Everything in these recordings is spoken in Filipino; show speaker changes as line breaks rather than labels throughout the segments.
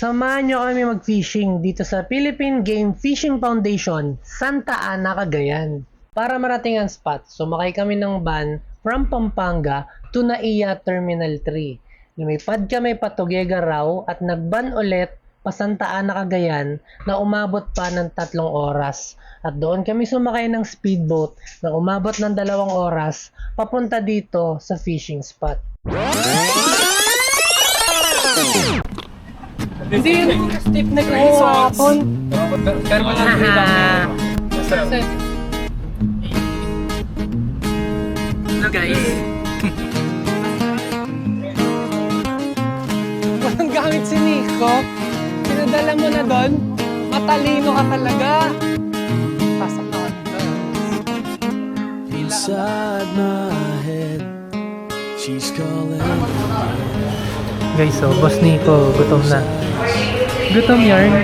Samahan nyo kami mag-fishing dito sa Philippine Game Fishing Foundation, Santa Ana, Cagayan. Para marating ang spot, sumakay kami ng van from Pampanga to Naiya Terminal 3. Lumipad kami pa Tuguegarao at nagban ulit pa Santa Ana, Cagayan na umabot pa ng 3 oras. At doon kami sumakay ng speedboat na umabot ng 2 oras papunta dito sa fishing spot. Hindi yun steep na kahapon.
Pero wala
Hello guys. Walang gamit si Nico. Pinadala mo na doon. Matalino ka talaga. Pasok na ako.
Inside my head, she's calling.
Guys, so boss Nico, gutom na. Gutom yarn.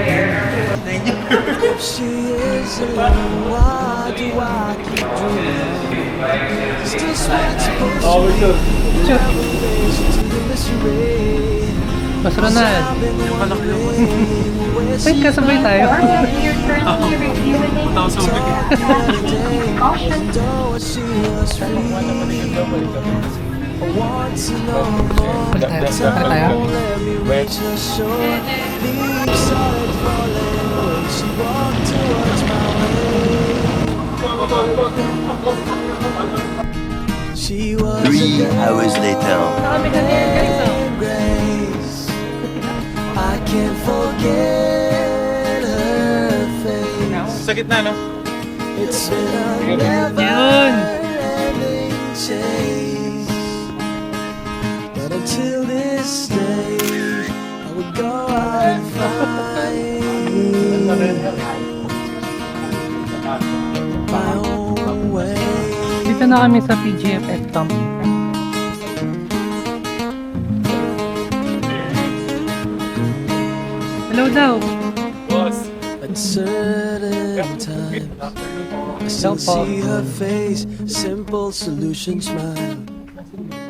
She is alone. Why do I keep dreaming? Is this what's supposed to be?
Boss Ronald. Wait, kasabay tayo.
I want to know more.
Tayo.
Wait. She walked towards my way. She was
3 hours later.
grace. I can't forget her face.
Sa gitna, no?
It's been a never-ending chase. But until this day, I would go out and find my own way.
Dito na kami sa PGFF Camp. Hello daw.
Boss.
At certain times, I still see her face, simple solution smile.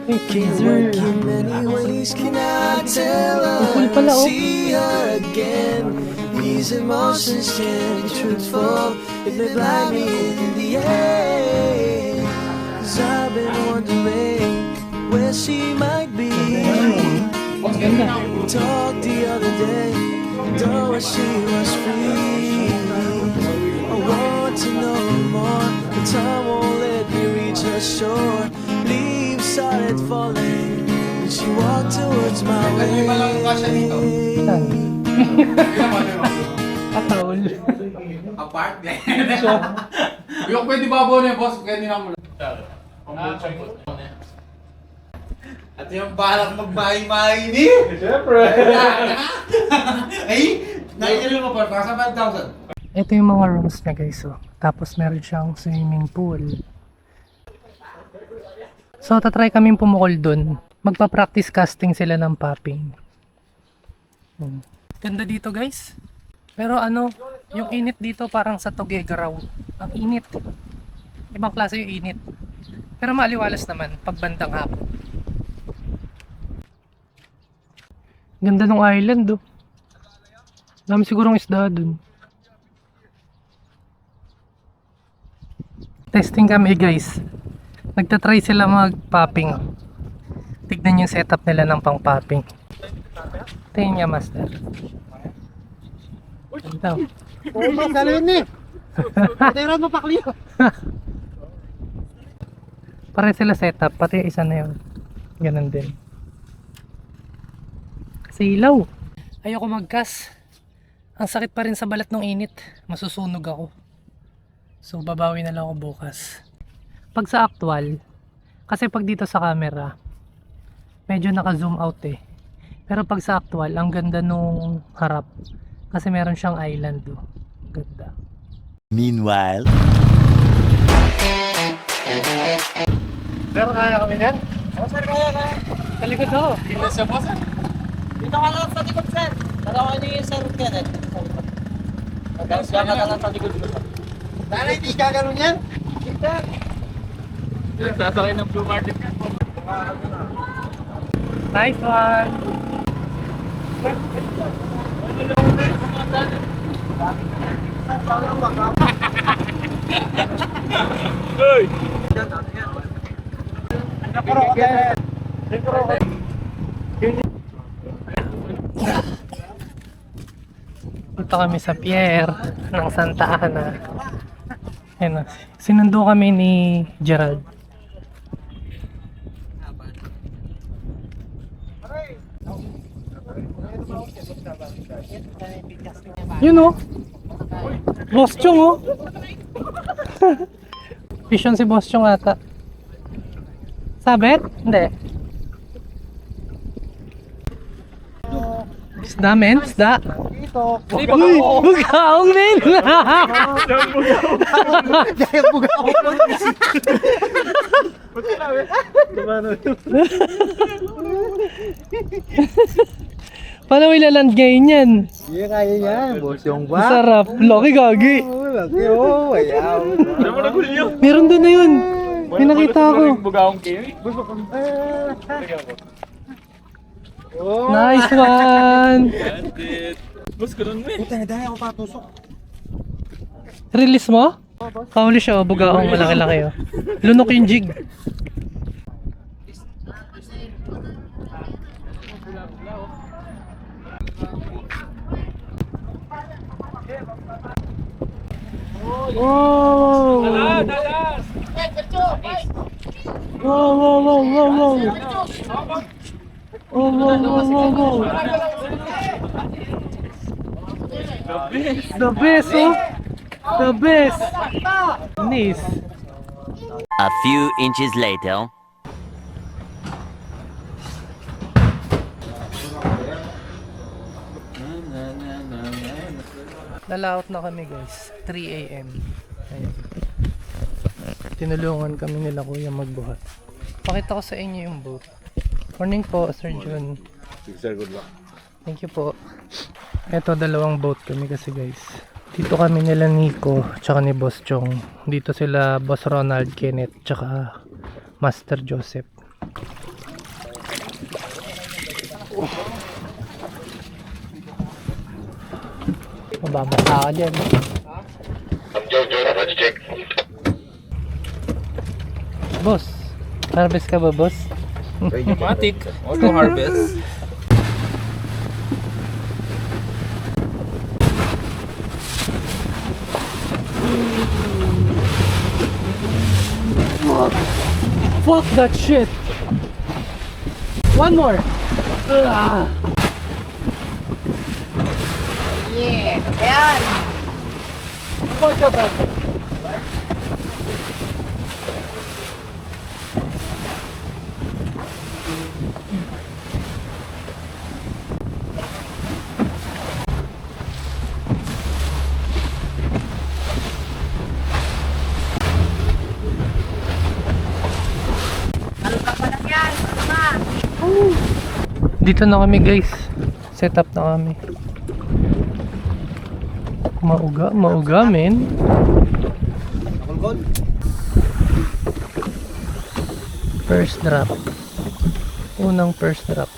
Can work in many ways, can I tell her to see her again? These emotions can be truthful, if they blind me in the end. 'Cause I've been wondering where she might be. We talked the other day, though she was free. I want to know more, but time won't let me reach her shore. Leaves started falling when she walked towards my way.
Patol.
Apart? Yung pwede babaw na yung boss, pwede na mo lang. At yung balak magbahay-mahay ni? Siyempre! Ay! Nakikita mo pa, nasa 5,000.
Ito yung mga rooms niya guys. Oh. Tapos meron siyang swimming pool. So tatry kaming pumukol dun. Magpa-practice casting sila ng popping. Ganda dito guys. Pero ano, yung init dito parang sa Tuguegarao. Ang init. Ibang klase yung init. Pero maaliwalas naman pag bandang hapon. Ganda ng island oh. Dami sigurong isda dun. Testing kami guys. Nagtatry sila mag-popping. Tignan yung setup nila ng pang-popping. Tingnan niya master. Ito.
Oo, magkano yun eh. Patira mo pakliyo.
Pare sila setup. Pati isa na yun. Ganun din. Kasi ilaw. Ayoko mag-gas. Ang sakit pa rin sa balat ng init. Masusunog ako. So babawi na lang ako bukas. Pag sa actual, kasi pag dito sa camera, medyo naka-zoom out eh. Pero pag sa actual, ang ganda nung harap. Kasi meron siyang island oh. Ganda.
Meanwhile,
Pero kaya kami yan?
Oo, sir, kaya.
Sa likod oh.
Dito siya, boss.
Dito ka lang sa likod, sir. Dalawa ni Sir Kenneth. Magalas ka lang sa likod ko. Sana hindi ka ganun yan.
Sasakay ng Blue Martin.
Nice one. Dito kami sa pier ng Santa Ana. Ayun, sinundo kami ni Gerald. Yun oh. Boss Chong oh. Vision si Boss Chong ata. Sabit? Hindi. Isda men? Isda? Uy! Bugaong men! Paano may laland ngayon yan?
Hindi kaya yan. Bosyong ba?
Masarap. Loki gagi.
Laki oh. Ayaw.
Meron doon na yun. May nakita ako. Nice one!
Puta na dahil ako patusok.
Release mo? Kahuli siya, oh. Bugaong malaki-laki oh. Lunok yung jig. Wow! Wow, wow, wow, wow, wow. Oh, wow, wow, wow, wow. The best, oh. The best. Nice.
A few inches later.
Lalaot na kami guys, 3 AM. Ayan. Tinulungan kami nila kuya magbuhat. Pakita ko sa inyo yung boat. Morning po, Sir John.
Sir, good luck.
Thank you po. Ito, dalawang boat kami kasi guys. Dito kami nila Nico, tsaka ni Boss Chong. Dito sila Boss Ronald, Kenneth, tsaka Master Joseph. Mababasa ka dyan. Boss, harvest ka ba, boss?
Matic. Auto harvest.
Fuck that shit! One more! Ah.
Yeah, yan. Ano ka pa lang yan? Ano na?
Dito na kami guys. Set up na kami. Mauga men. First drop. Unang first drop.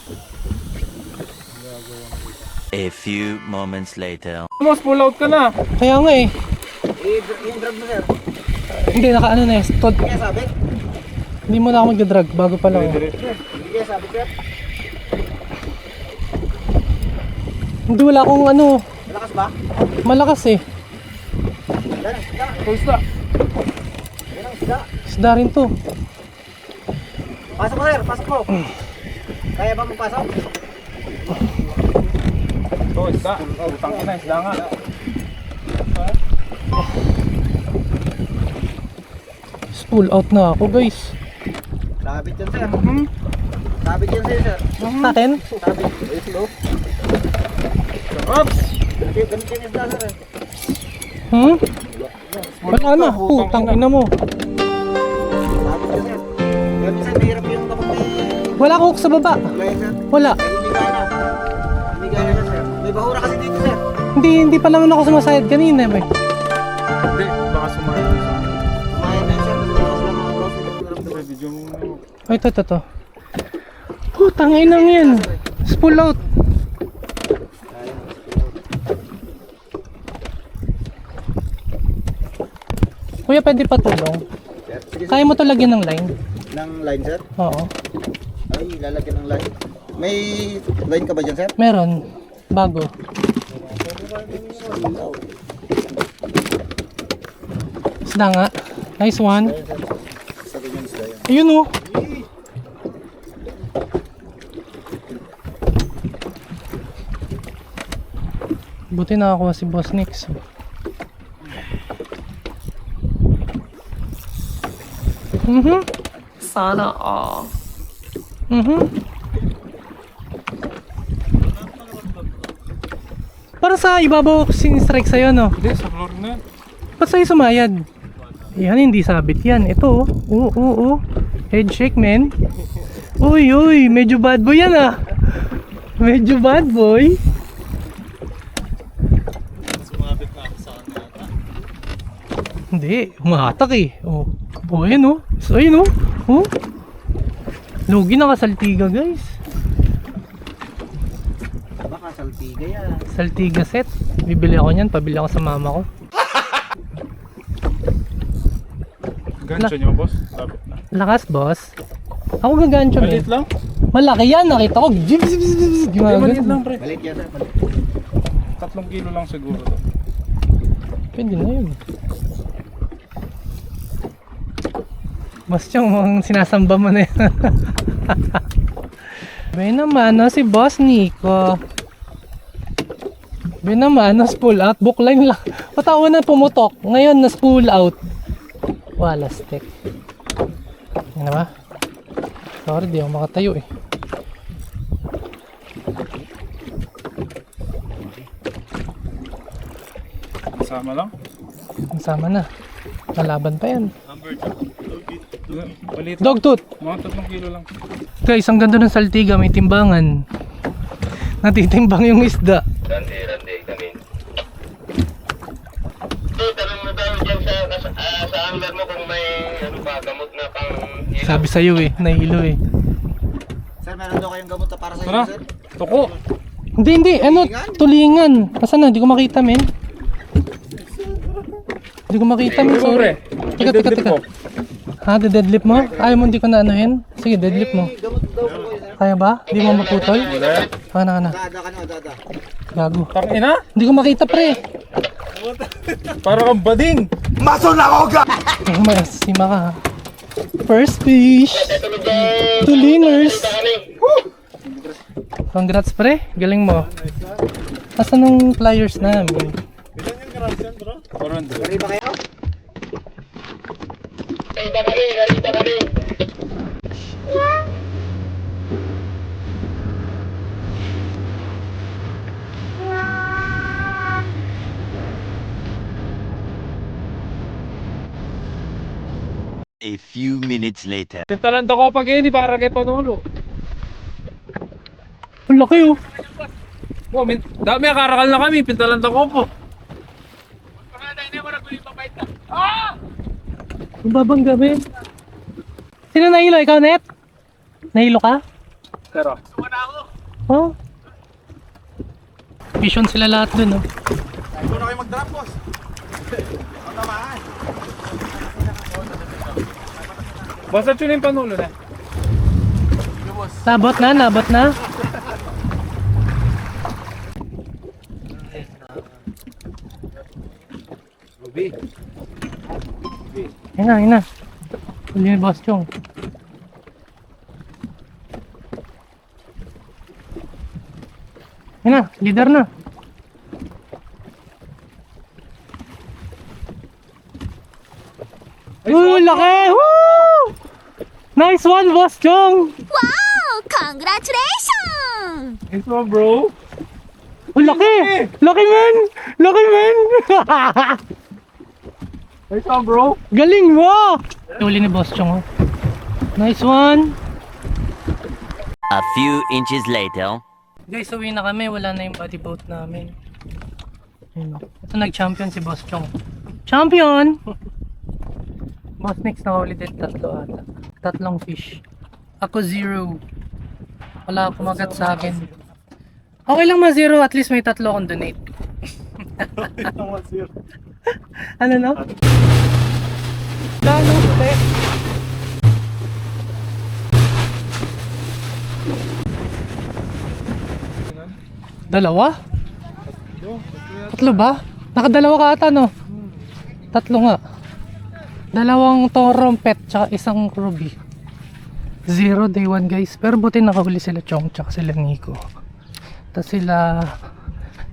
A few moments later.
Mas pull out ka na.
Kaya nga eh.
Yung drag mo sir.
Hindi, naka-ano na eh. Stod.
Kaya sabi?
Hindi mo na ako mag-drag. Bago pa lang.
Hindi kaya sabi sir.
Hindi, wala akong ano.
Malakas ba?
Malakas eh.
Yan ang isda.
Pulsa.
Yan ang isda.
Isda rin to.
Pasok mo sir, pasok mo. Kaya ba magpasok?
Ito, isda. Utang ina, isda nga.
Pull out na ako guys.
Sabit yan sir. Sabit yan sir.
Sa akin?
Sabit. Ayos no?
Oops!
Ganit yung isda sir.
Wala na. Putang ina mo.
Sabit yan sir. Kaya minsan mahirap yung kapag may
Wala akong hook sa baba.
gaya sir.
Wala.
Hindi gana. Hindi gana siya sir. May bahura kasi dito sir.
Hindi pa naman ako sumasayad kanina. Eh.
Hindi, baka sumayo sa akin.
Kumain na yun sir. Kasi bukas lang mga bros.
Sa video mo.
Oh, ito. Putang ina yan. Pull out. Kuya, pwede patulong.
Sir, sige, sir.
Kaya mo to lagyan ng line?
Ng line, sir?
Oo.
Ay, lalagyan ng line. May line ka ba dyan, sir?
Meron. Bago. Isda nga. Nice one.
Sa ganyan sila yan.
Ayun oh. Buti nakakuha si Boss Nix.
Sana all.
Para sa ibabaw ko sin-strike sa'yo, no?
Hindi, sa floor na yan.
Ba't sa'yo sumayad? Yan, hindi sabit yan. Ito, oh. Oo. Head shake, men. Uy, medyo bad boy yan, ah. Medyo bad boy. Hindi, umahatak eh. Oh, ayun oh. So, ayun oh. Oh. Lugi nakasaltiga, guys.
Baka saltiga yan.
Saltiga set. Bibili ako niyan, pabili ako sa mama ko.
Gancho niyo, boss. Sabit na.
Lakas, boss. Ako gagancho, men.
Malit lang?
Malaki yan, nakita ko.
Maliit lang, pre.
Malit yan, sir. Malit.
3 kilo lang siguro to.
Pwede na yun. Mas yung mga sinasamba mo na yan. Bay naman, no, si Boss Nico. Bay naman, nas pull out. Bookline lang. Patawa na pumutok. Ngayon, nas pull out. Wala stick. Yan na ba? Sorry, di ako makatayo eh.
Kasama lang.
Sama na. Kalaban pa yan.
Maliit lang.
Dogtooth.
Mga 3 kilo lang.
Guys, ang ganda ng saltiga, may timbangan. Natitimbang yung isda.
Randi kami. So, tanong mo daw dyan sa angler mo kung may ano ba, gamot na pang hilo.
Sabi sa'yo eh, nahilo eh.
Sir, meron daw kayong gamot na para sa
Tara,
inyo, sir?
tuko.
Hindi, ano, tulingan. Asan na? Hindi ko makita, men. Hindi ko makita, men, sorry. Teka. Ha, deadlift mo? Ayaw mo, hindi ko na anuhin? Sige, deadlift mo.
Gamot daw po kayo, sir.
Kaya ba? Hindi mo maputol? Kana.
Dada ka na, dada.
Gago.
Tangina,
Hindi ko makita, pre.
para kang bading.
Masima ka, ha. First fish. Tulingers. Congrats, pre. Galing mo. Asan nung pliers namin?
Kari ba kayo?
Narita kami.
A few minutes later.
Tintalanta ko pag hindi para kay Panulo.
Ang laki, oh.
Oh, dami karakal na kami, pintalanta ko po.
Ang babang gabi. Sino nahilo? Ikaw, Net? Nahilo ka?
Pero,
Oh. Vision sila lahat dun, oh.
Ikaw na kayo mag-drop, boss.
basta yun yung Panulo na.
Nabot na. Ayun na. Huli ni Boss Chong. Ayun na, leader na. Laki! Woo! Nice one, Boss Chong!
Wow! Congratulations!
Ito bro.
Laki! Laki, man!
Ito bro.
Galing mo! Huli ni Boss Chong, oh. Nice one!
A few inches later.
Guys, uwi na kami. Wala na yung body boat namin. Ayun, oh. Ito nag-champion si Boss Chong. Champion! Boss Nix nakahuli din 3 ata. 3 fish. Ako 0. Wala kumagat sa akin. Okay lang ma-0. At least may 3 akong donate. Ano no? Lalo, te. Dalawa? Tatlo ba? Nakadalawa ka ata, no? Tatlo nga. Dalawang torompet tsaka isang ruby. 0 day 1 guys. Pero buti nakahuli sila Chong tsaka sila Nico. Tapos sila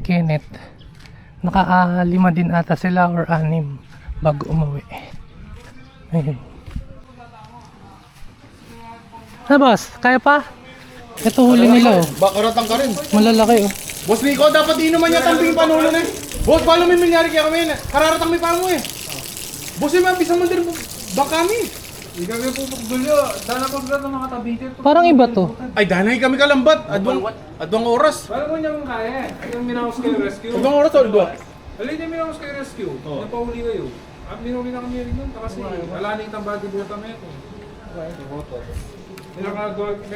Kenneth. Naka-5 din ata sila or 6 bago umuwi. Ayun. Na boss, kaya pa? Ito huli nila oh.
Bakaratang ka rin.
Malalaki oh.
Boss Nico, dapat inuman niya tambing panulo na eh. Boss, paano may nangyari kaya kami? Kararatang may pamo eh. Boss, may mabisa man din ba kami? Hindi kami pupagdulyo. Dala ko ng mga tabitin.
Parang iba to.
Ay, danay kami kalambat. Adwang oras.
Paano mo niya mong kaya? Yung minawas kayo rescue?
Adwang oras o adwa?
Alin niya minawas kayo rescue? Napahuli kayo. Minuli na kami rin nun. Kasi alaning tambadi buta kami ito. May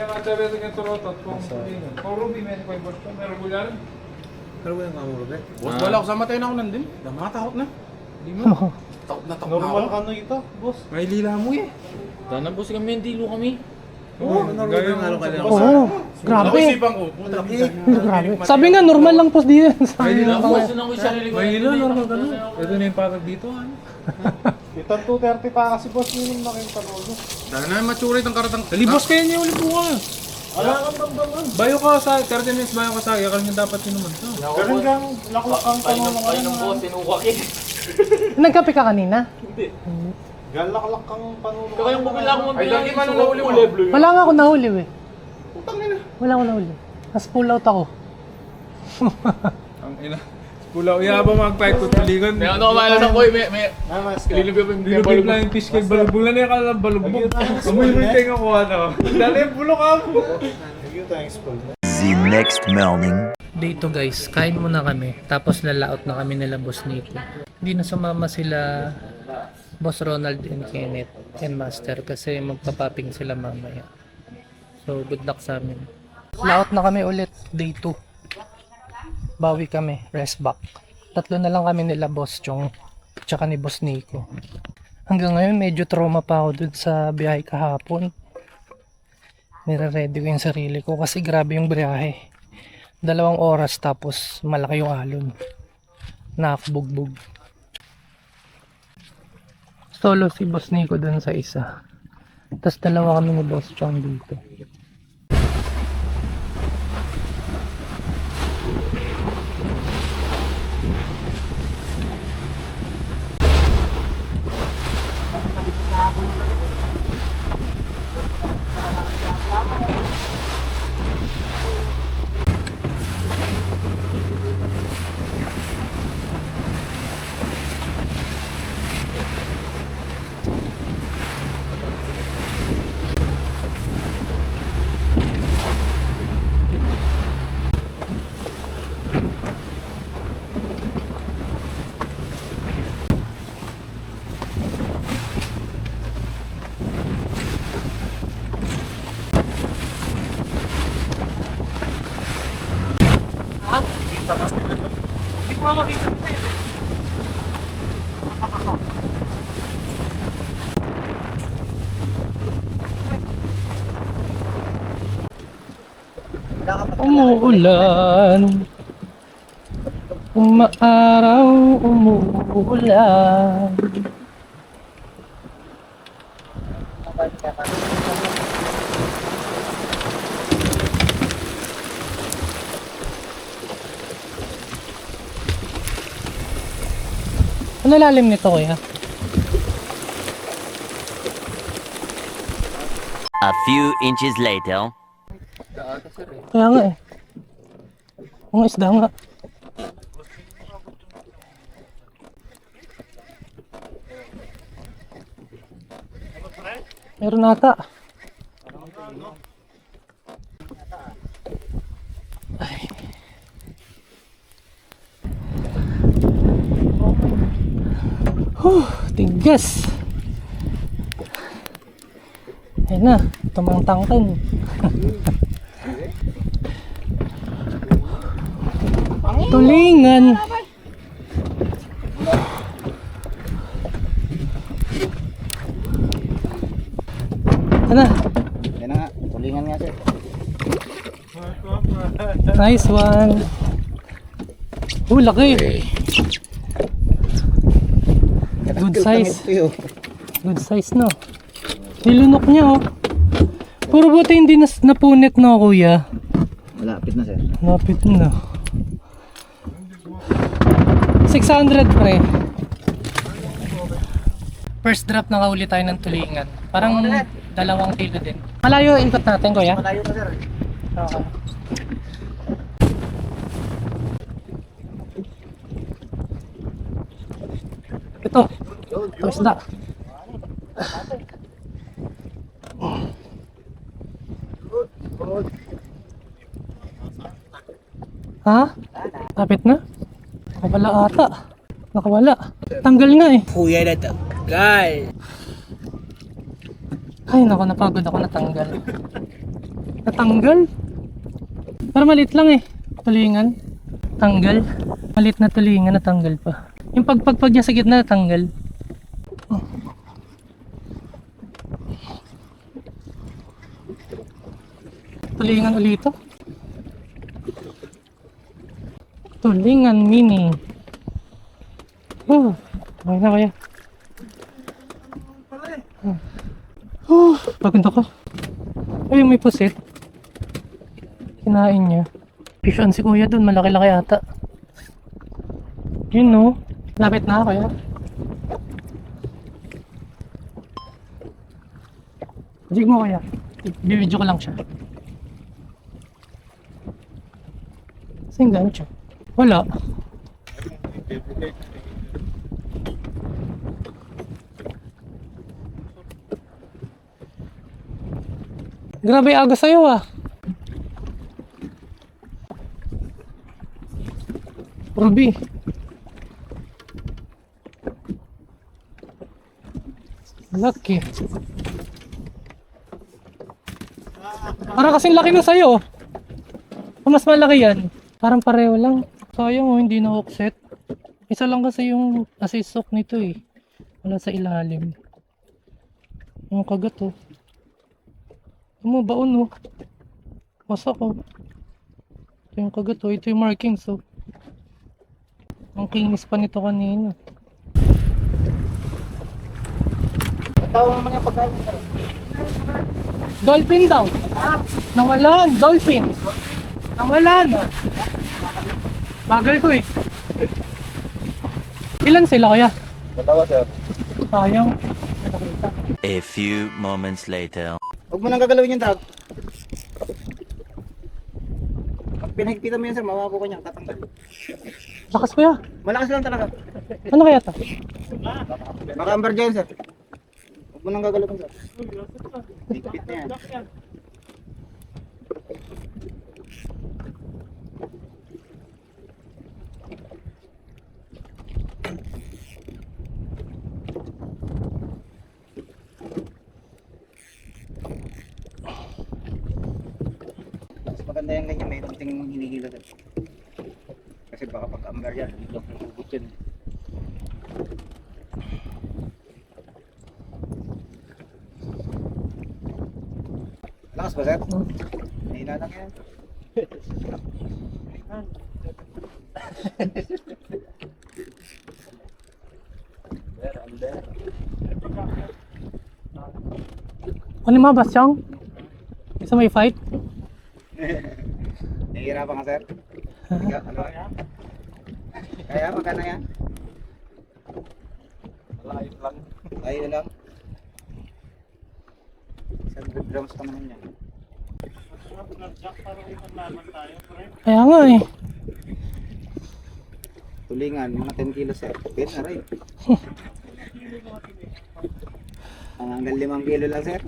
nakatabi rin yung turotot kung sulingan. Kung Ruby, may nakway boss ko. May Ruby lang.
Boss, wala ko sa matay na ako nandun. Namatakot na. Hindi mo. Takot na takot na ako.
Normal ka no ito, boss.
May lila mo eh.
Dana boss kami, hindi lo kami.
Oo, gagawin nga lang kanila.
Oo, grabe.
Isipan ko.
Grabe. Sabi nga normal lang po diyan.
May hila boss, yun ang sarili ko.
May hila, normal ka na. Ito na yung patag dito.
Itang 230 pa kasi boss minimum na kayong panulo.
Dahil na maturit ang karatang.
Dali boss, kaya niya ulit buka.
Wala kang damdaman.
Bayo ka sa 30 minutes, bayo ka sa akin. Kaya dapat inuman to.
Ganun kang laklak kang panulo ka rin.
Tinukak eh.
Nagkape ka kanina?
Galaklak kang panulo ka
Kaya yung bumila ko
Ay, lagi man ang nahuli mo.
Wala nga ako nahuli eh. Wala ako nahuli. Tapos pull out ako.
Ang ina. Pula, yaba mag-fight ko tulingan.
May ano kamalas ako eh. May
Namas ka.
lilubyo pa yung
Binubig lang yung fish cake balugbog. Lang yung balugbog. Amoy mo yung tenga ko ano. Dali yung bulok mo.
Thanks, Paul.
The next morning.
Day 2 guys, kain muna kami. Tapos nalaot na kami nila Boss Nico. Hindi na sumama sila Boss Ronald and Kenneth and Master kasi magpapapping sila mamaya. So good luck sa amin. Laot na kami ulit, day 2. Bawi kami, rest back. 3 na lang kami nila Boss Chong tsaka ni Boss Nico. Hanggang ngayon medyo trauma pa ako dun sa biyahe kahapon. Nire-ready ko yung sarili ko kasi grabe yung biyahe. 2 oras tapos malaki yung alon. Nakakbugbog. Solo si Boss Nico dun sa isa. Tapos 2 kami ni Boss Chong dito. Umuulan, umaaraw, umuulan. Ano lalim nito kuya?
A few inches later.
Kaya nga eh. Ang isda nga. Meron ata. Ay. Tigas. Ayun na, tumangtangkan. Tulingan. Ano?
Yan na nga, tulingan nga sir.
Nice one. Laki. Good size. Good size no. Nilunok niya oh. Puro buti hindi napunit no kuya.
Malapit na sir.
Lapit na. 600 pre. First drop nakahuli tayo ng tulingan. Parang 2 kilo din. Malayo ikot natin kuya.
Malayo na sir.
Okay. Ito. Ito isda. Ha? Lapit na? Nakawala ata. Nakawala. Tanggal nga eh.
Kuya na tanggal.
Ay naku, napagod ako natanggal. Natanggal? Pero maliit lang eh. Tulingan. Tanggal. Maliit na tulingan, natanggal pa. Yung pagpagpag niya sa gitna, natanggal. Oh. Tulingan ulit ito. Tulingan mini. Oh, okay na kaya. Oh, pagod ako. Ay, may pusit. Kinain niya. Fish on si kuya dun, malaki-laki ata. Yun no. Lapit na kuya. Jig mo kuya. Bibidyo ko lang siya. Saan gancho? Wala. Grabe aga sa'yo ah. Ruby. Lucky. Parang kasing laki ng sa'yo. O mas malaki yan. Parang pareho lang. Sayang oh, hindi na offset. Isa lang kasi yung assist hook nito eh. Wala sa ilalim. Yung kagat oh. Ano baon oh. Wasak oh. Ito yung kagat oh. Ito yung markings oh. Ang kinis pa nito kanina.
Tawag naman yung pagkain.
Dolphin daw. Nawalan. Dolphin. Nawalan. Bagal ko eh. Ilan sila kaya?
Dalawa sir.
Sayang.
A few moments later.
Huwag mo nang gagalawin yung tag. Pag pinagpitan mo yan sir, mawapo ka niya, tatanggal.
Lakas kuya.
Malakas lang talaga.
Ano kaya to?
Baka amber dyan sir. Huwag mo nang gagalawin sir. Dikpit na yan. Mas maganda yung ganyan, may konting hinihila sir. Kasi baka pag amber yan, hindi ko hugot yun. Lakas ba sir? Nahila lang yan.
Ano yung mga basyang? Isa may fight?
Nahihirapan ka sir? Ikaw, ano? Kaya magkano yan? Layo lang. Layo lang? 100 grams pa naman yan.
Kaya nga eh.
Tulingan, mga 10 kilos sir. Pwede na rin. Hanggang 5 kilo lang sir.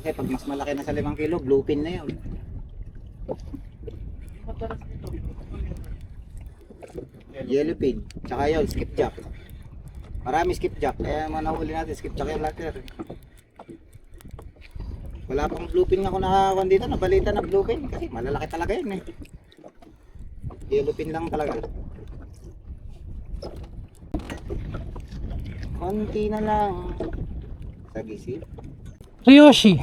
Kasi pag mas malaki na sa 5 kilo, bluefin na yun. Yellowfin, tsaka yun, skipjack. Marami skipjack, kaya mga nahuli natin, skipjack yung lahat sir. Wala pang bluefin nga ako nakakuha dito, nabalita na bluefin kasi malalaki talaga yun eh. Yellowfin lang talaga. Konti na lang. Sa gisip.
Ryoshi.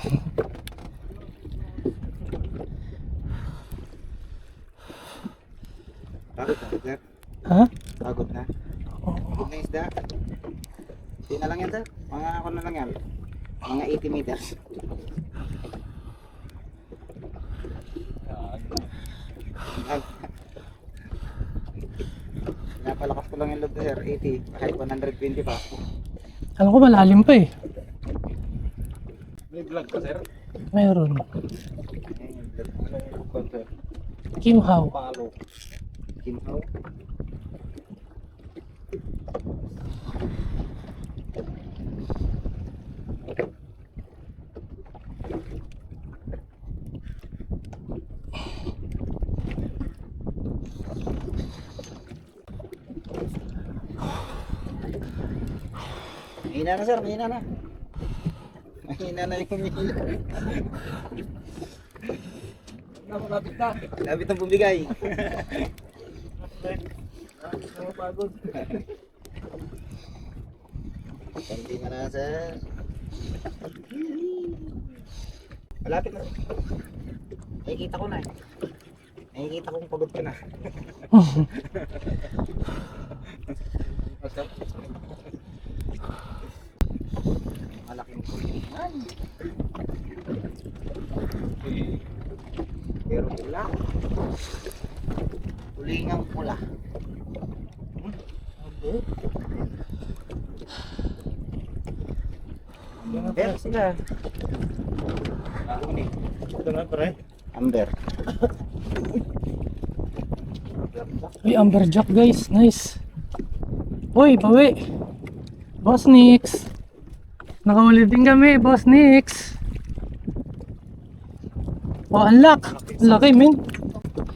Pagod na, sir.
Ha?
Pagod na. Pagod na isda. Hindi na lang yan, sir. Mga ako na lang yan. Mga 80 meters. Pinapalakas ko lang yung load, sir. 80. Kahit 120 pa.
Alam ko malalim pa eh.
May vlog ka, sir?
Meron.
Anong load, sir?
Kim Hao.
Palo.
Kinhaw. Mahina na, sir, mahina na. Mahina na yung humila.
Lapit na.
Labit ng bumigay. Konti na na, sir. Malapit na. Nakikita ko na eh. Nakikita kong pagod ka na. Malaking kulingan. Pero pula. Kulingang pula. Pero sila.
Ito na, pre.
Amber.
Uy, amberjack guys. Nice. Uy, bawi. Boss Nix. Nakahuli din kami, Boss Nix. Oh, unlock. Laki, men.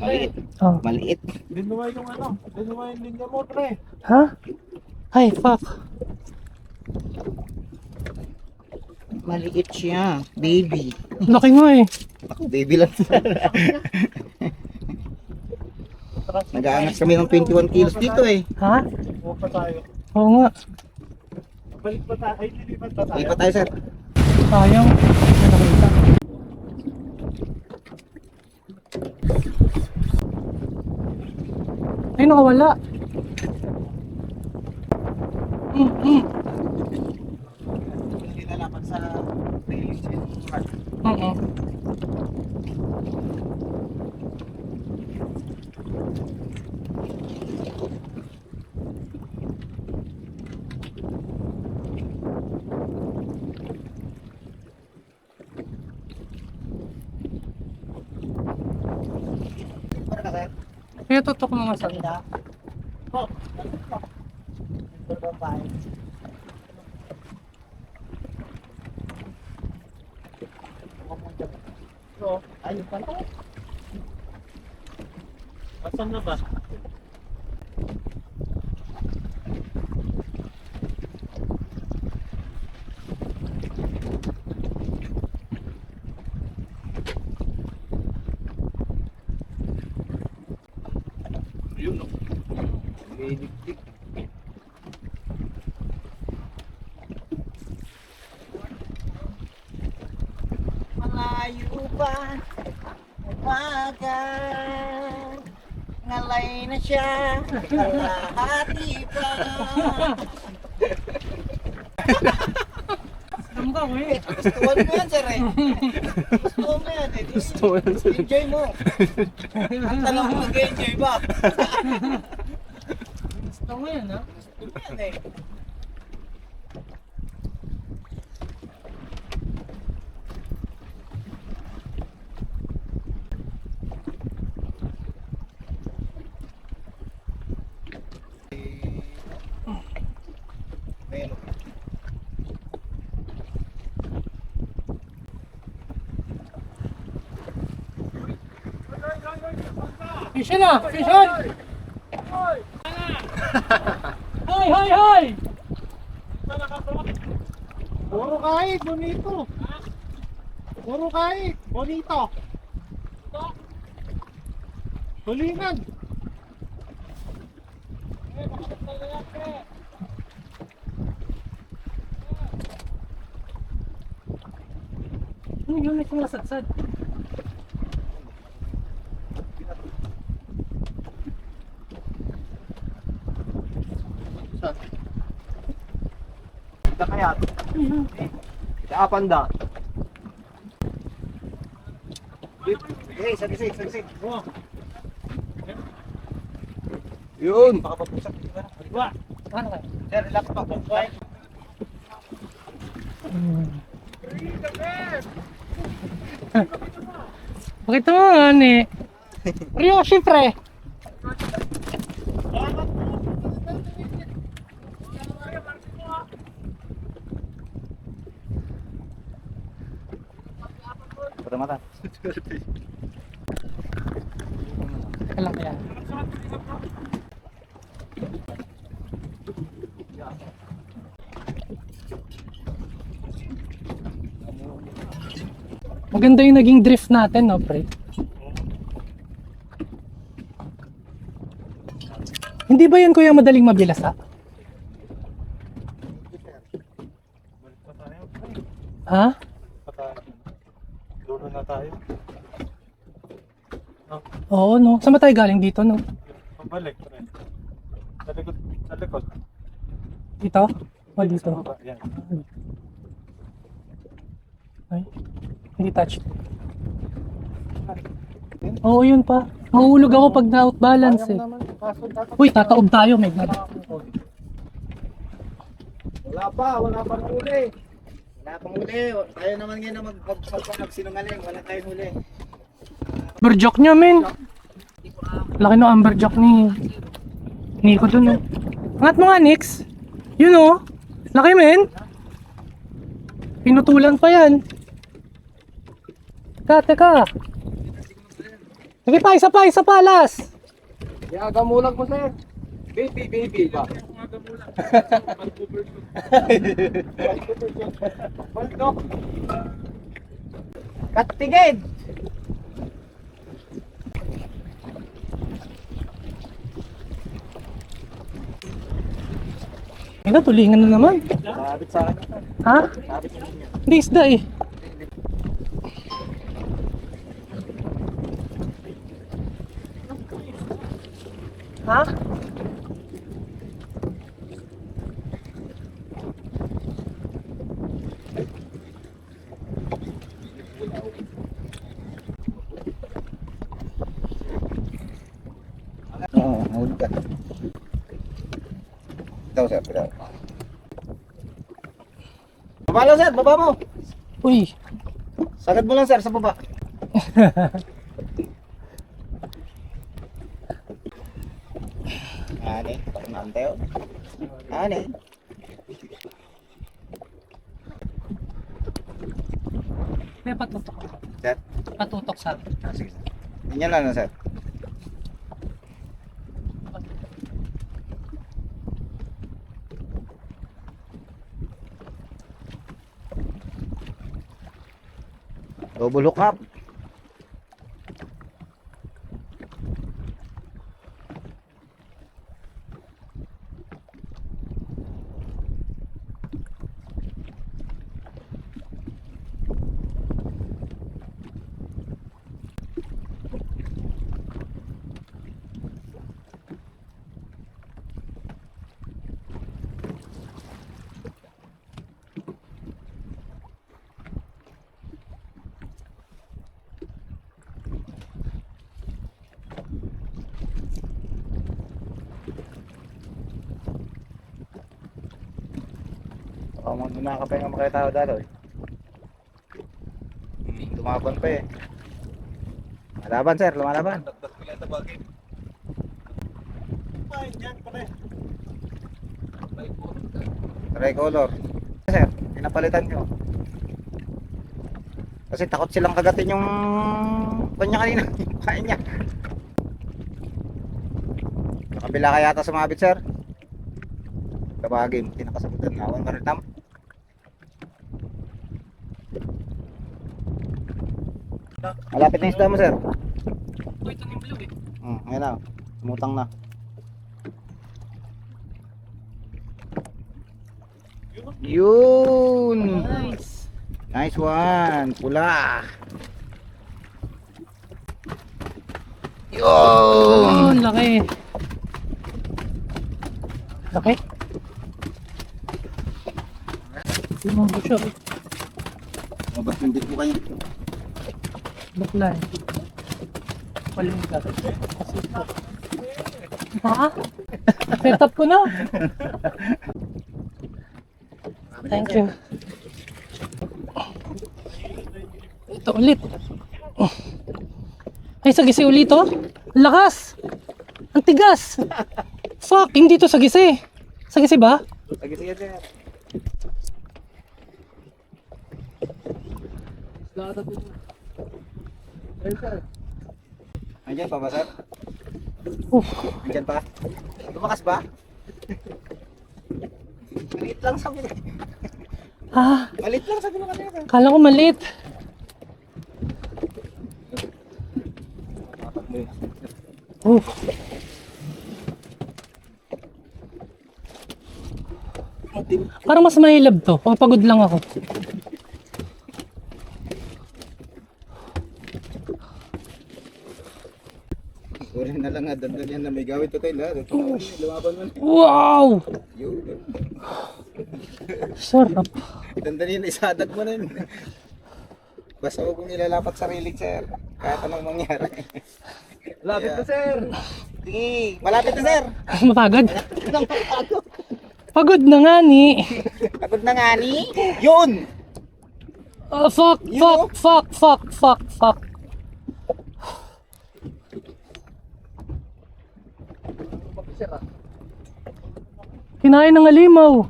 Maliit.
Oh.
Maliit.
Dinuwa yung ano. Dinuwa yung linya mo, pre.
Ha? Ay, fuck.
Maliit siya. Baby.
Laki nga eh.
Ako, baby lang. Nag-aangas kami ng 21 kilos dito eh.
Ha?
Huwag pa tayo.
Oo nga.
Balik pa tayo. Ay, lilipat pa tayo.
Lipat tayo, sir.
Sayang. May nakita. Ay, nakawala.
Hindi na lapat sa park.
Oo.
Para ka, sir.
Kaya tutok mo nga sa
Ayun pala.
Asan na ba? Yun, no?
Lidik-dik. Malayo pa, umaga, ngalay na siya, kalahati pa.
Alam ka, wey.
Gustuhan mo yan, sir eh. Gustuhan mo yan eh. Enjoy mo. Ang tanong mo, nag-enjoy ba?
Gusto mo yan, ha?
Gusto mo yan eh. Meron.
Fish na! Fish on! Hoy, hoy, hoy!
Puro kahit, bonito. Puro kahit, bonito. Hulingan.
Yun, may sumasadsad.
Ito kaya. Kaapanda. Sagisig. Yun. Makapagpusak.
Ano kayo?
Sir, relax pa.
Bakit mo, ani? Rio, syempre.
Pada mata.
Alam ko yan. Maganda yung naging drift natin, no, pre? Hindi ba yan, kuya, madaling mabilas, ha? Ha?
Dulo na tayo.
Oo, no. Saan ba tayo galing dito, no?
Pabalik. Sa likod.
Dito? O dito?
Yan.
Ay, hindi touch. Oo, yun pa. Mahulog ako pag na-out balance, eh. Uy, tataob tayo, may gana.
Wala pa huli. Wala pang huli. Tayo naman ngayon na magsinungaling. Wala tayong huli.
Amberjack niya, men. Laki no amberjack ni Nico dun, oh. Angat mo nga, Nix. Yun, oh. Laki, men. Pinutulan pa yan. Teka. Sige pa, isa pa, last.
Gamulag mo, sir. Baby ba? Katigid!
Ina, tulingan na naman.
Sabit sa akin.
Ha? Hindi isda, eh. Ha?
Oo, mahulog ka. Ito, sir. Baba lang, sir. Baba mo.
Uy.
Sagad mo lang, sir, sa baba. Ani, pagmanteo. Ani.
May patutok.
Sir?
Patutok sa akin.
Sige, sir. Ganyan lang na, sir. Double hook up. Oh, magmamakapahinga mo kayo tao dalo eh. Lumaban pa eh. Lumalaban, sir, lumalaban. Tricolor. Sir, pinapalitan nyo. Kasi takot silang kagatin yung kanya kanina, yung kain niya. Nakabila kaya ata sumabit, sir. Kabagay, tinakasagutan na. Awan marinam. Malapit na yung isda mo, sir.
Ito yung blue, eh.
Ngayon na. Sumutang na. Yun!
Nice.
Nice one. Pula.
Oh, ang laki. Laki? Tingnan mo siya.
Mabas hindi po kayo.
Bakla eh. Palinda. Ha? Set up ko na. Thank you. Ito ulit. Ay, sagisi ulit oh. Lakas! Ang tigas! Fuck, hindi to sagisi. Sagisi ba?
Sige, sir. Andiyan pa ba, sir? Andiyan pa? Lumakas ba? Maliit lang sabi ko.
Ah,
Maliit lang sabi ko kanina.
kala ko maliit. Parang mas mahilab to. Papagod lang ako.
Uri na lang nga, dandan yan na may gawin to tayo lahat. Lumaban mo na.
Wow!
Yun.
Sarap.
Dandan yan, isadat mo na yun. Basta huwag mong ilalapat sarili, sir. Kahit anong mangyari. Malapit na, sir. Sige, malapit na, sir.
Mapagod? Pagod na nga ni.
Pagod na nga ni. Yun!
Fuck. Kinain ng alimaw.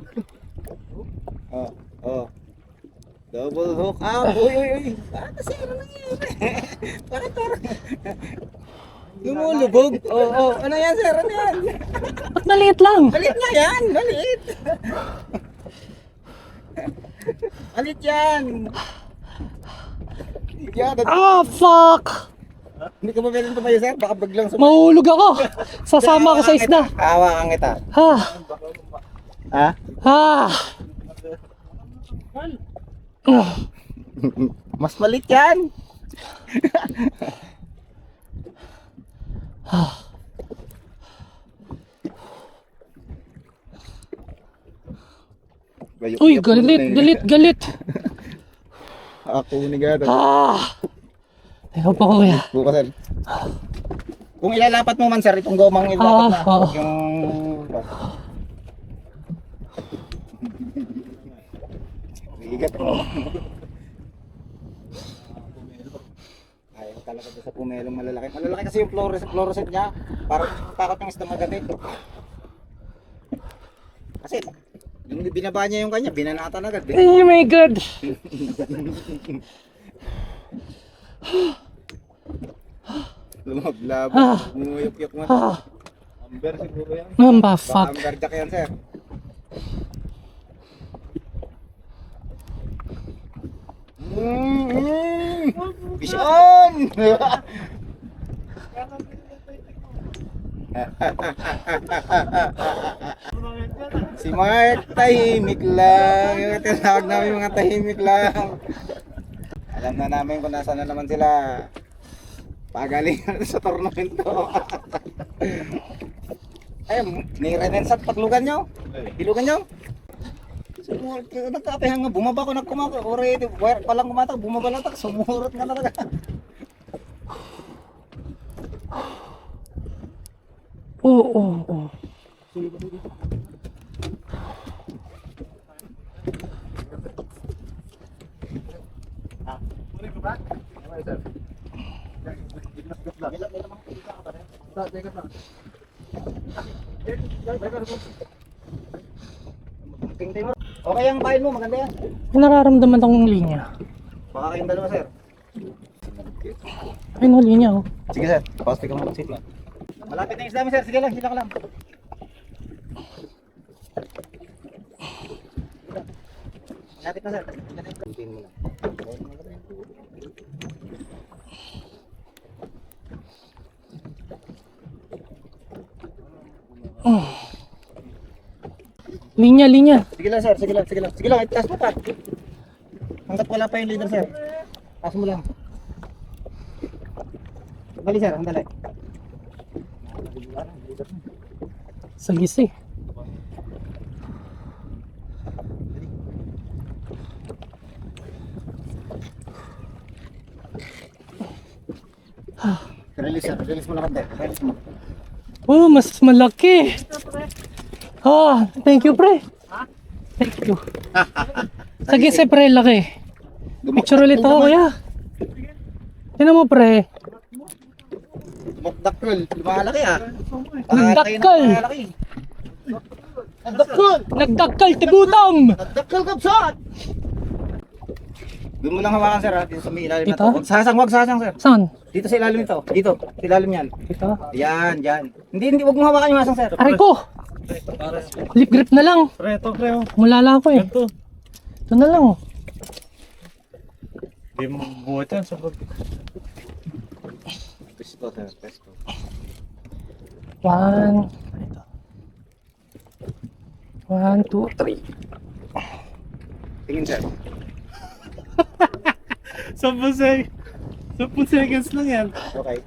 Oh. Double hook up. Uy. Ano sir? Ano nangyayari? Bakit parang... Lumulubog? Oo. Ano yan, sir? Ano yan?
Ba't maliit lang?
Maliit nga yan. Maliit. Maliit yan.
Fuck!
Hindi ka ba meron tumayo, sir? Baka biglang sumayo.
Mahulog ako. Sasama ako sa isda.
Hawakan kita.
Ha?
Ha?
Ha?
Mas maliit yan.
Uy, galit.
Ako ni gata.
Ayaw pa ko kaya.
Bukas, sir. Kung ilalapat mo man, sir, itong gomang ilalapat na.
Oo.
Yung... Bigat. Ayaw talaga doon sa pumelong malalaki. Malalaki kasi yung fluorescent niya. Parang takot yung isda magabi. Kasi, yung binaba niya yung kanya, binanatan agad.
Oh my God.
Lumablabo. Umuyok-yok mo. Amber siguro yan.
Mamba,
Baka
fuck.
amber jack yan, sir. Vision! Si Mark, tahimik lang. Yung tinawag namin mga tahimik lang. Alam na namin kung nasa na naman sila. Pagalingan sa tornamento. Ay, may renensat paglugan nyo. Hilugan nyo. Nagkapehan nga, bumaba ko na kumaka. Already, wire pa lang kumatak, bumaba lang tak. Sumurot nga talaga.
Oo.
Okay ang bayan mo, maganda yan.
May nararamdaman akong linya.
Baka kayong dalawa, sir.
Ay, no, linya oh.
Sige, sir. Pause ka muna. Sit lang. Malapit na yung isda mo, sir. Sige lang, kita ka lang. Malapit na, sir. Pintin mo lang.
Linya.
Sige lang, sir. Sige lang. Itaas mo pa. Hanggat wala pa yung leader, sir. Taas mo lang. Bali, sir. Andali.
Sagisi.
Release, sir. Release mo lang konti. Release mo.
Oh, mas malaki. Ah, thank you, pre. Thank you. Sagisi, pre, laki. Picture ulit ako, kuya. Tingnan mo, pre.
Mukdakol. Lumalaki ah.
Nagdakkel.
Nagdakol.
Nagdakkel, tigutom.
Nagdakkel kapsat. Doon mo lang hawakan, sir. Dito sa may ilalim na
Dito?
to. Wag sasang, sir.
Saan?
Dito sa ilalim nito. Dito. Sa ilalim yan.
Ito.
Yan, yan. Hindi, wag mo hawakan yung hasang, sir.
Aray ko! Lip grip na lang.
Pre, ito, pre.
Mulala ako eh. Ito na lang.
Hindi mo buhat yan sa pag... Pesto, sir. Pesto.
One. Ito. 1, 2, 3.
Tingin, sir.
10 seconds lang yan.
Okay.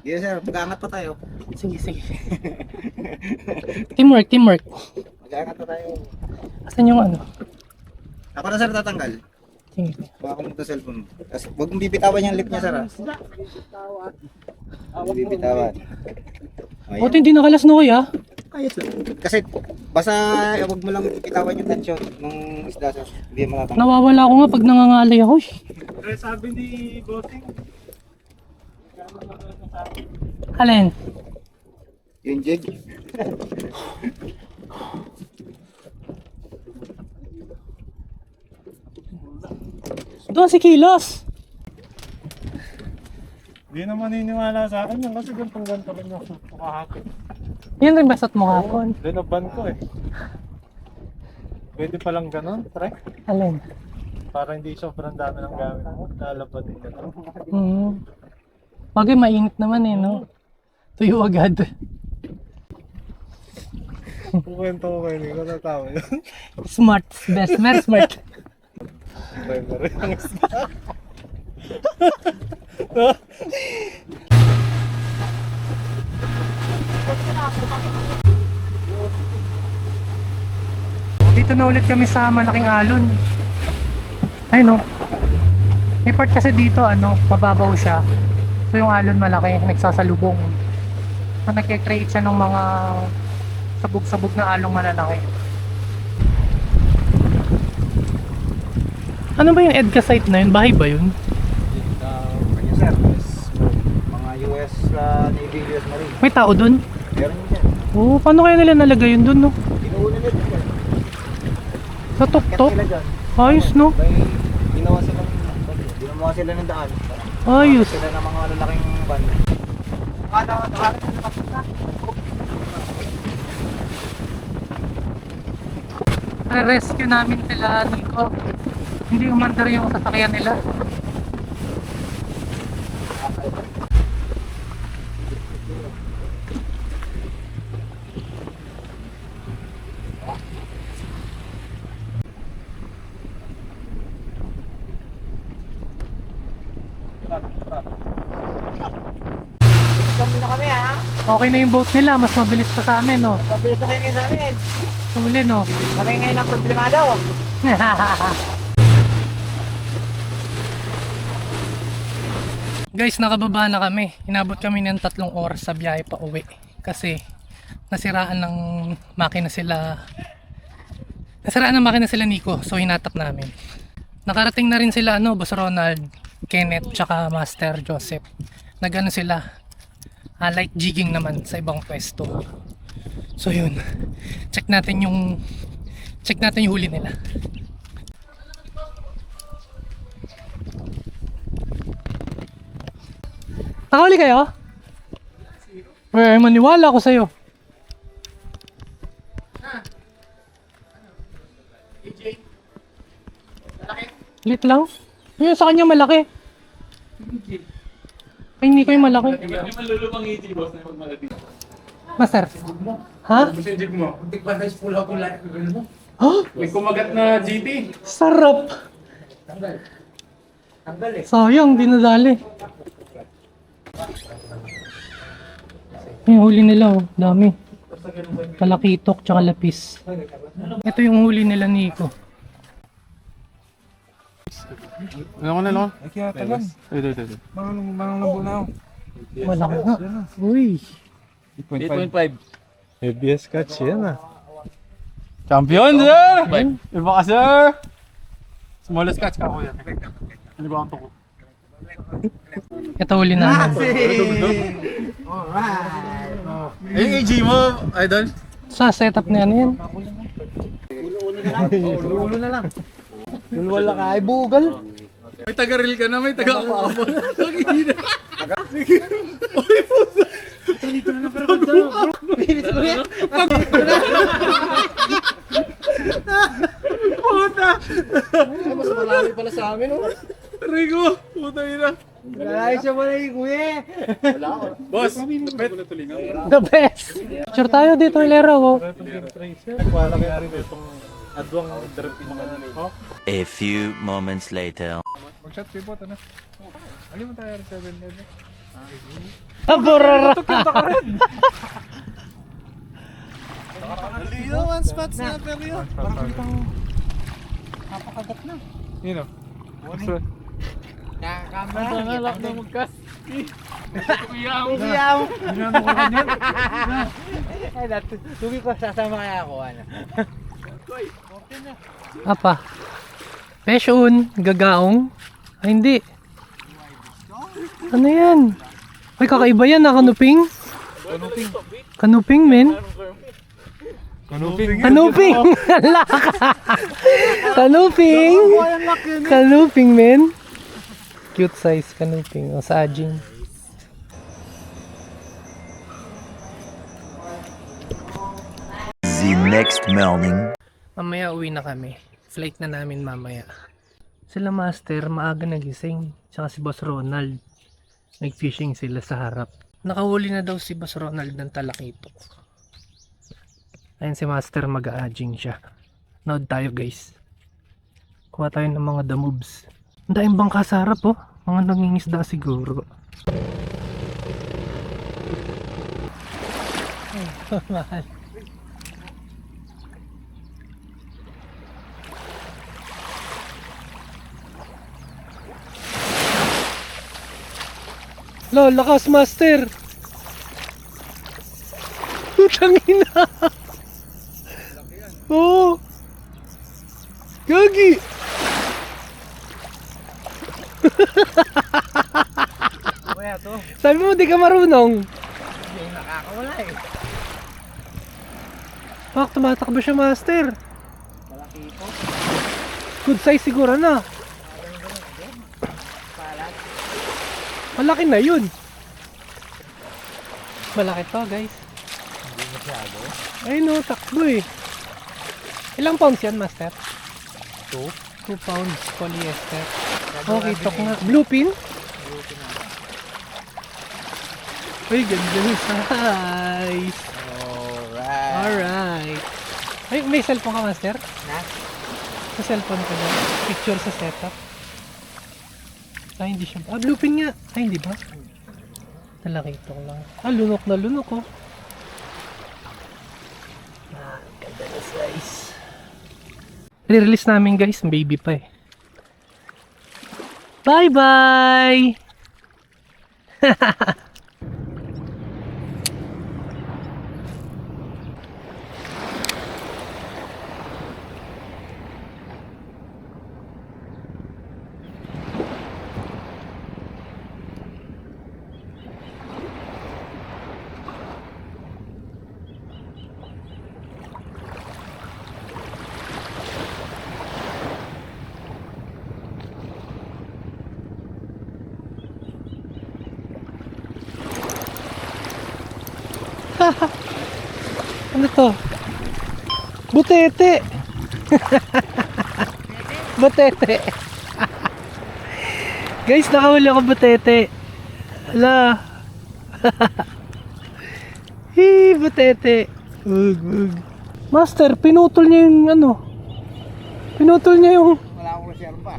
Yes, sir. Mag-aangat pa tayo.
Sige, sige. Teamwork, teamwork.
Mag-aangat pa tayo.
Asan yung ano?
Ako na, sir, tatanggal.
Sige.
Baka mo ito cellphone mo. Tapos huwag mong bibitawan yung lip niya, sir. Huwag bibitawan.
Buti hindi nakalas no kuya.
Ayos lang. Kasi basta huwag mo lang bibitawan yung tension ng isda, sir. Hindi mo matatanggal.
Nawawala ako nga pag nangangalay ako.
Pre, sabi ni Bossing,
Alin?
Yung jig.
Doon si Kilos.
hindi na maniniwala sa akin yan kasi ganito rin yung kahapon.
Yan rin basat mo hapon.
Linaban ko eh. Pwede palang ganun, pre.
Alin?
Para hindi sobrang dami ng gamit mo. Lalabad din ito.
Bagay mainit naman eh, no? Tuyo agad.
Kukwento ko kayo, hindi ko natawa yun.
Smart. Best. Very smart.
Try mo rin ang
Dito na ulit kami sa malaking alon. Ay no. May part kasi dito ano, mababaw siya. So yung alon malaki, nagsasalubong. So nagke-create siya ng mga sabog-sabog na along malalaki. Ano ba yung EDCA site na yun? Bahay ba yun?
Yes, sir. Mga US Navy, US Marine.
May tao dun?
Meron yun, sir.
Oo, paano kaya nila nalagay yun dun no?
Inuuna nila dyan, sir.
Sa
Kat
tuktok?
nila dyan.
Ayos no?
May ginawa sila ng daan.
Ayos.
Sila ng mga lalaking van.
Re-rescue namin sila Nico. Hindi umandar yung sasakyan nila.
Kami na kami ha.
Okay na yung boat nila, mas mabilis pa sa amin no.
Pabilis na kayo ngayon sa amin.
Suli no.
Kami ngayon ang problemado.
Guys, nakababa na kami. Inabot kami ng 3 oras sa biyahe pa uwi. Kasi nasiraan ng makina sila. Nasiraan ng makina sila Nico. So hinatap namin. Nakarating na rin sila Boss Ronald, Kenneth, tsaka Master Joseph. Nagano sila. Light jigging naman sa ibang pwesto. So yun. Check natin yung huli nila. Nakahuli kayo? Maniwala ako sa'yo. Lit lang? Yung sa kanya malaki. Ay, hindi ko yung malaki.
Yung malulubang EJ, boss, na yung magmalaki.
Master. Ha?
Basta yung jig mo. Hindi pa na-spool ako lang. May kumagat na GT.
Sarap! Sayang, di nadali. Yung huli nila, oh. Dami. Talakitok, tsaka lapis. Ito yung huli nila, Nico.
Ano ko na, no? Ay, kaya talang. Ito. Manang labo na ako.
Malaki nga. Uy.
8.5. ABS catch yan, ah. Champion, sir! Iba ka, sir! Smallest catch ka, kuya. Ano ba ang tuko?
Ito huli namin.
Yung AG mo, idol?
Sa setup na yan.
Ulo na lang. Yung wala ka, ay bugal.
May taga-reel ka na, may taga-paabot.
Mas marami pala sa amin, oh.
Rico, puta ina.
Ay, siya pala yung kuya.
Boss,
The best! Picture tayo dito, Hilero. Oh.
A few moments later.
Mag-shot pivot, ano? Alin mo tayo 7-11?
Aburara!
One spot snapper yun.
Yun o.
Nakakamera.
na magkas.
Iyaw. Ay, tubi ko sasama kaya ako, ano.
Apa? Peshun, gagaong. Ay, hindi. Ano yan? Ay, kakaiba yan, kanuping. Kanuping, men. Kanuping! Laka! Kanuping! Kanuping, men. Cute size kanuping. O, saging.
The next morning.
Mamaya uwi na kami. Flight na namin mamaya. Sila master, maaga nagising. Tsaka si Boss Ronald. Nag-fishing sila sa harap. Nakahuli na daw si Boss Ronald ng talakitok. Ayun si master, mag-a-aging siya. Nood tayo guys. Kuha tayo ng mga damobs. Ang daing bangka sa harap oh. Mga nangingisda siguro. Ay, mahal. Lo, lakas master. Putang ina. Oh. Gagi.
Kuya to.
Sabi mo di ka marunong.
Hindi, nakakawala eh.
Pak, tumatakbo siya master.
Malaki po.
Good size siguro na. Malaki na yun. Malaki to guys.
Hindi masyado.
Ay no, takbo eh. Ilang pounds yan master? 2 pounds polyester. Okay, tok nga. Blue pin? Uy, ganda ng size.
Alright.
Alright. Ay, may cellphone ka master?
Na?
Sa cellphone ko na. Picture sa setup. Ay, hindi siya. Ah, blue pin nga. Ay, hindi ba? Talakitok lang. Ah, lunok na lunok oh. Ah, ganda na size. I-release namin guys, baby pa eh. Bye-bye! Ano to? Butete! Butete! Guys, nakahuli ako butete. Ala! Hee, butete! Ug, ug. Master, pinutol niya yung ano. Pinutol niya yung...
Wala akong reserva.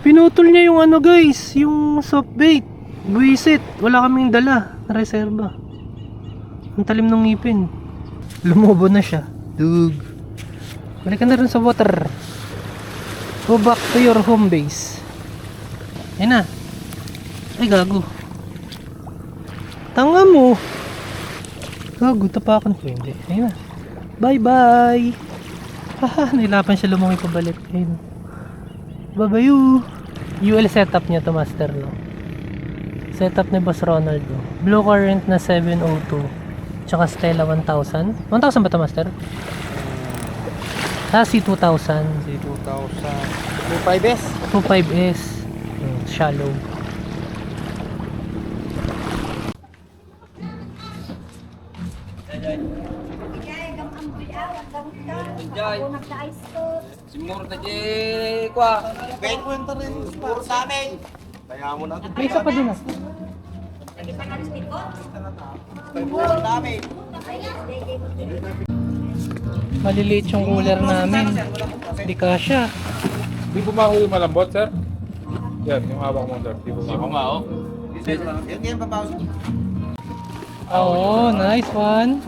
Pinutol niya yung ano guys, yung soft bait. Buisit, wala kaming dala na reserba. Ang talim ng ngipin. Lumobo na siya. Dug. Balik ka na rin sa water. Go back to your home base. Ayun na. Ay gago. Tanga mo. Gago, tapakan ko hindi. Ayun na. Bye bye. Haha, nailapan siya lumungi pabalik. Ayun. Babayu. UL setup niya to master no. Setup ni Boss Ronald no. Blue current na 702. Tsaka Stella 1000. 1000 ba to master? C2000.
C2000. 25S.
25S. Shallow.
Kwenta rin. Puro sa amin. Kaya mo na.
May isa pa din ah.
Puro sa amin.
Maliliit yung cooler namin. Hindi kasya.
Di bumako yung malambot, sir? Yan, yung hawak mo, sir. Di bumako.
Yan babaw.
Oo, nice one.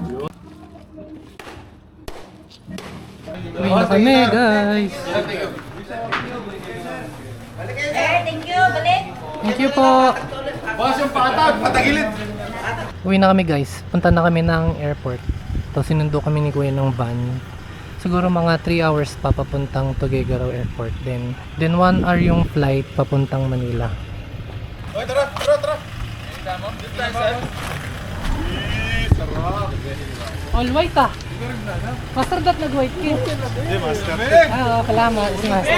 Uwi na kami guys.
Thank you, balik.
Thank you po.
Boss, yung patag, patagilid.
Uwi na kami guys. Punta na kami ng airport. Tapos sinundo kami ni Kuya ng van. Siguro mga 3 hours pa papuntang Tuguegarao Airport. Then 1 hour yung flight papuntang Manila.
Okay, tara.
All white ah. Master dat nag-white ka.
Hindi, master.
Ah, salamat. Si Master.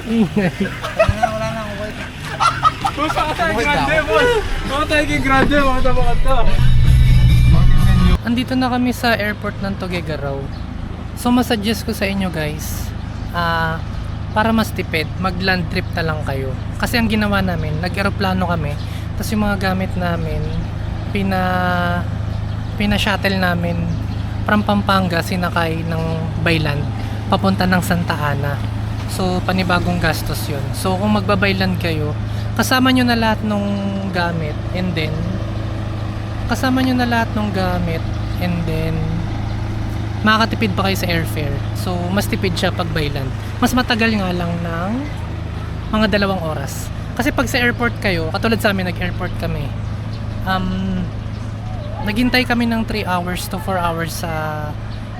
Ingay.
Gusto ka tayo grande, boss! Gusto tayo grande, mga tabakat ka!
Andito na kami sa airport ng Tuguegarao. So masuggest ko sa inyo guys, para mas tipid, mag-land trip na lang kayo. Kasi ang ginawa namin, nag-aeroplano kami, tapos yung mga gamit namin, pina-shuttle namin from Pampanga, sinakay ng byland, papunta ng Santa Ana. So panibagong gastos yun. So kung magbabayland kayo, kasama nyo na lahat ng gamit, and then makakatipid pa kayo sa airfare. So mas tipid siya pag byland. Mas matagal nga lang ng mga 2 oras. Kasi pag sa airport kayo, katulad sa amin, nag-airport kami, naghintay kami ng 3 hours to 4 hours sa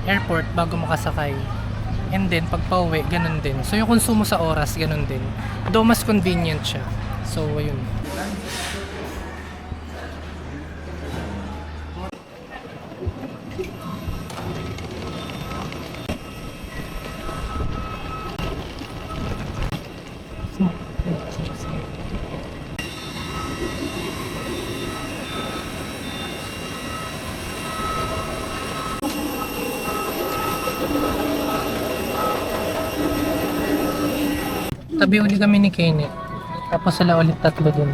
airport bago makasakay. And then pag pauwi, ganun din. So yung konsumo sa oras, ganun din. Though mas convenient siya. So ayun. Tabi uli kami ni Kenny. Tapos sila ulit 3 dun.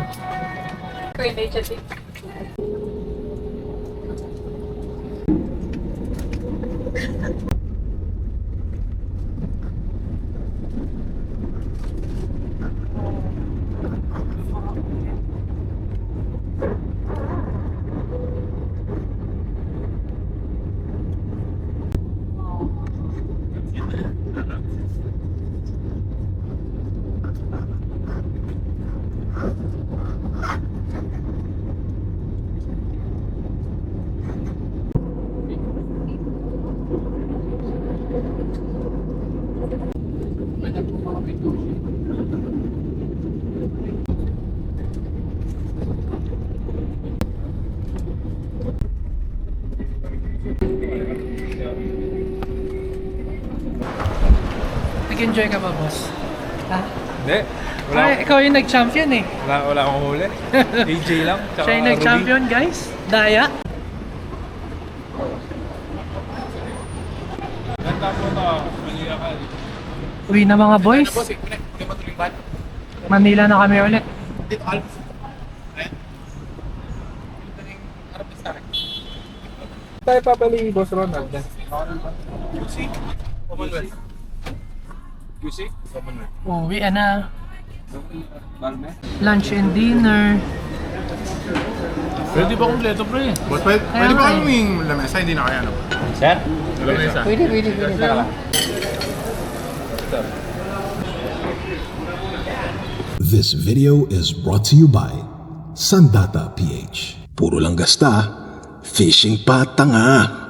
Nag-enjoy ka ba, boss? Ha?
Hindi.
Ay, ikaw yung nag-champion eh.
Wala akong huli. AJ lang. Tsaka
Siya yung nag-champion, guys. Daya.
Ganda po na. Manila ka.
Uwi na mga boys. Manila na kami ulit.
tayo papali, Boss Ronald. QC?
Uwi na. Lunch and dinner.
Pwede ba kompleto, pre? Boss, pwede ba kami huming lamesa? Hindi na kaya, no?
Sir?
Lamesa.
Pwede. Tara.
This video is brought to you by Sandata PH. Puro lang gasta, fishing pa tanga.